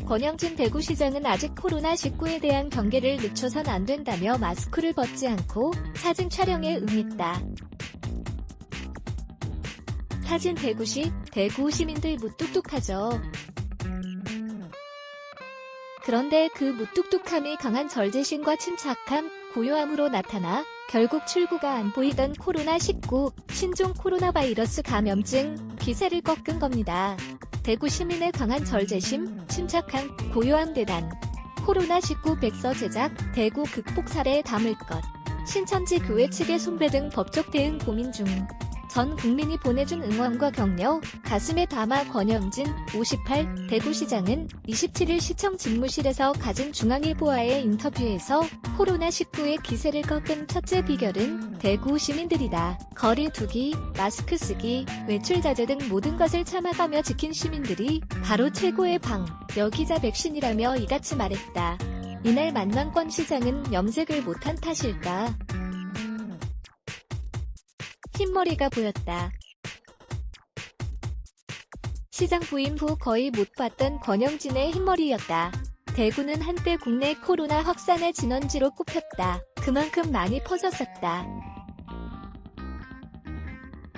권영진 대구시장은 아직 코로나19에 대한 경계를 늦춰선 안 된다며 마스크를 벗지 않고 사진 촬영에 응했다. 사진 대구시, 대구 시민들 무뚝뚝하죠. 그런데 그 무뚝뚝함이 강한 절제심과 침착함, 고요함으로 나타나 결국 출구가 안 보이던 코로나19, 신종 코로나 바이러스 감염증 기세를 꺾은 겁니다. 대구 시민의 강한 절제심, 침착함, 고요함 대단. 코로나19 백서 제작, 대구 극복 사례에 담을 것. 신천지 교회 측의 손배 등 법적 대응 고민 중. 전 국민이 보내준 응원과 격려, 가슴에 담아 권영진, 58, 대구시장은 27일 시청 집무실에서 가진 중앙일보와의 인터뷰에서 코로나19의 기세를 꺾은 첫째 비결은 대구 시민들이다. 거리 두기, 마스크 쓰기, 외출 자제 등 모든 것을 참아가며 지킨 시민들이 바로 최고의 방, 여기자 백신이라며 이같이 말했다. 이날 만만권 시장은 염색을 못한 탓일까? 흰머리가 보였다. 시장 부임 후 거의 못 봤던 권영진의 흰머리였다. 대구는 한때 국내 코로나 확산의 진원지로 꼽혔다. 그만큼 많이 퍼졌었다.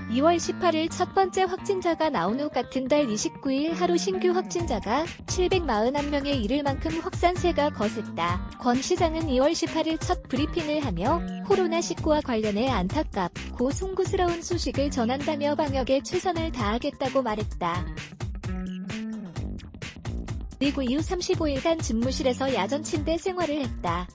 2월 18일 첫 번째 확진자가 나온 후 같은 달 29일 하루 신규 확진자가 741명에 이를 만큼 확산세가 거셌다. 권 시장은 2월 18일 첫 브리핑을 하며 코로나19와 관련해 안타깝고 송구스러운 소식을 전한다며 방역에 최선을 다하겠다고 말했다. 그리고 이후 35일간 집무실에서 야전 침대 생활을 했다.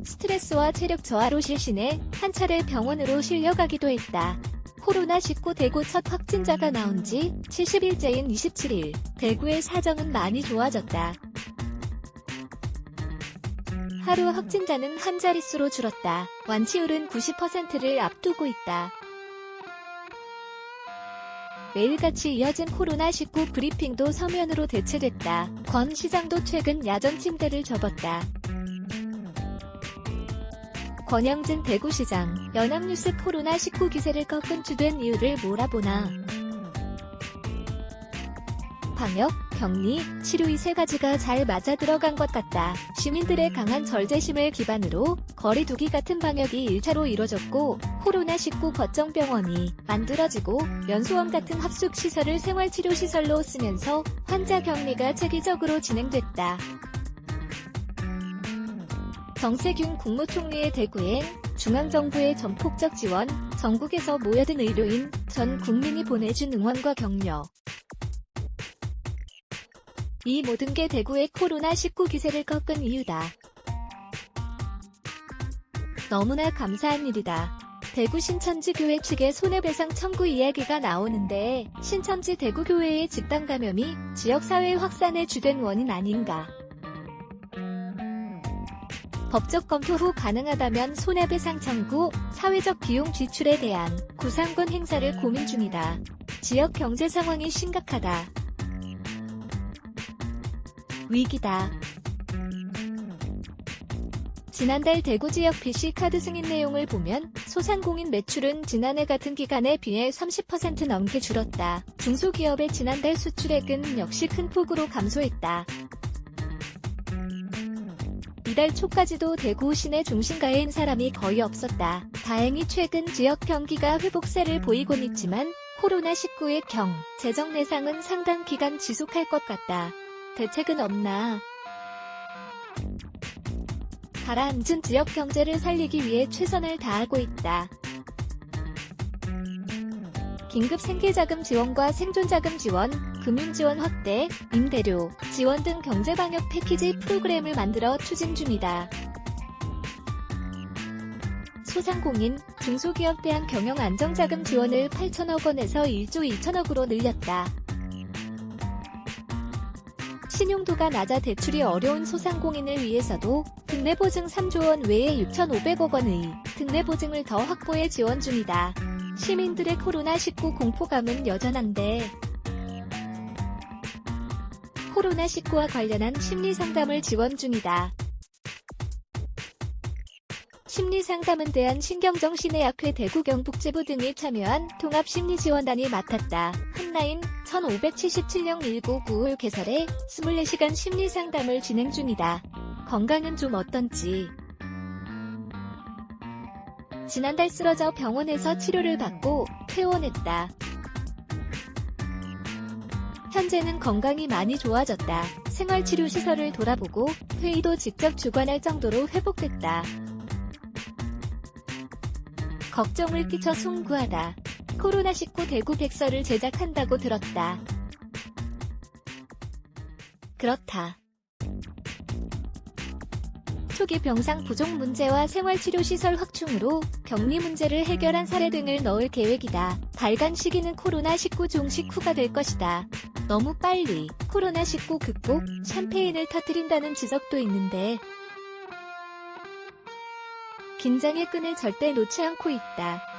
스트레스와 체력 저하로 실신해 한 차례 병원으로 실려가기도 했다. 코로나19 대구 첫 확진자가 나온 지 70일째인 27일, 대구의 사정은 많이 좋아졌다. 하루 확진자는 한 자릿수로 줄었다. 완치율은 90%를 앞두고 있다. 매일같이 이어진 코로나19 브리핑도 서면으로 대체됐다. 권 시장도 최근 야전 침대를 접었다. 권영진 대구시장, 연합뉴스 코로나19 기세를 꺾은 주된 이유를 몰아보나. 방역, 격리, 치료 이 세 가지가 잘 맞아들어간 것 같다. 시민들의 강한 절제심을 기반으로 거리 두기 같은 방역이 1차로 이뤄졌고 코로나19 거점병원이 만들어지고 연소원 같은 합숙시설을 생활치료시설로 쓰면서 환자 격리가 체계적으로 진행됐다. 정세균 국무총리의 대구행, 중앙정부의 전폭적 지원, 전국에서 모여든 의료인, 전 국민이 보내준 응원과 격려. 이 모든 게 대구의 코로나19 기세를 꺾은 이유다. 너무나 감사한 일이다. 대구 신천지 교회 측의 손해배상 청구 이야기가 나오는데 신천지 대구교회의 집단 감염이 지역사회 확산의 주된 원인 아닌가. 법적 검토 후 가능하다면 손해배상 청구, 사회적 비용 지출에 대한 구상권 행사를 고민 중이다. 지역 경제 상황이 심각하다. 위기다. 지난달 대구 지역 BC카드 승인 내용을 보면 소상공인 매출은 지난해 같은 기간에 비해 30% 넘게 줄었다. 중소기업의 지난달 수출액은 역시 큰 폭으로 감소했다. 이달 초까지도 대구 시내 중심가에인 사람이 거의 없었다. 다행히 최근 지역 경기가 회복세를 보이곤 있지만 코로나19의 재정 내상은 상당 기간 지속할 것 같다. 대책은 없나? 가라앉은 지역 경제를 살리기 위해 최선을 다하고 있다. 긴급 생계자금 지원과 생존자금 지원, 금융지원 확대, 임대료, 지원 등 경제방역 패키지 프로그램을 만들어 추진 중이다. 소상공인, 중소기업 대한 경영안정자금 지원을 8천억 원에서 1조 2천억으로 늘렸다. 신용도가 낮아 대출이 어려운 소상공인을 위해서도 특례보증 3조 원 외에 6,500억 원의 특례보증을 더 확보해 지원 중이다. 시민들의 코로나19 공포감은 여전한데 코로나19와 관련한 심리상담을 지원 중이다. 심리상담은 대한신경정신의학회 대구 경북지부 등이 참여한 통합심리지원단이 맡았다. 한라인, 1577령 1995일 개설해 24시간 심리상담을 진행 중이다. 건강은 좀 어떤지. 지난달 쓰러져 병원에서 치료를 받고 퇴원했다. 현재는 건강이 많이 좋아졌다. 생활치료시설을 돌아보고 회의도 직접 주관할 정도로 회복됐다. 걱정을 끼쳐 송구하다. 코로나19 대구 백서를 제작한다고 들었다. 그렇다. 초기 병상 부족 문제와 생활치료시설 확충으로 격리 문제를 해결한 사례 등을 넣을 계획이다. 발간 시기는 코로나19 종식 후가 될 것이다. 너무 빨리 코로나19 극복 샴페인을 터뜨린다는 지적도 있는데 긴장의 끈을 절대 놓지 않고 있다.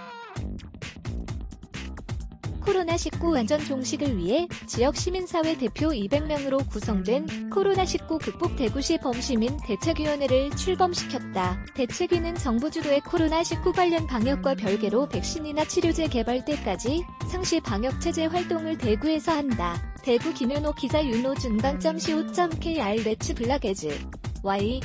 코로나19 완전 종식을 위해 지역 시민사회 대표 200명으로 구성된 코로나19 극복 대구시 범시민 대책위원회를 출범시켰다. 대책위는 정부 주도의 코로나19 관련 방역과 별개로 백신이나 치료제 개발 때까지 상시 방역체제 활동을 대구에서 한다. 대구 김윤호 기자 윤호준방.co.kr 레츠 블락에즈 Y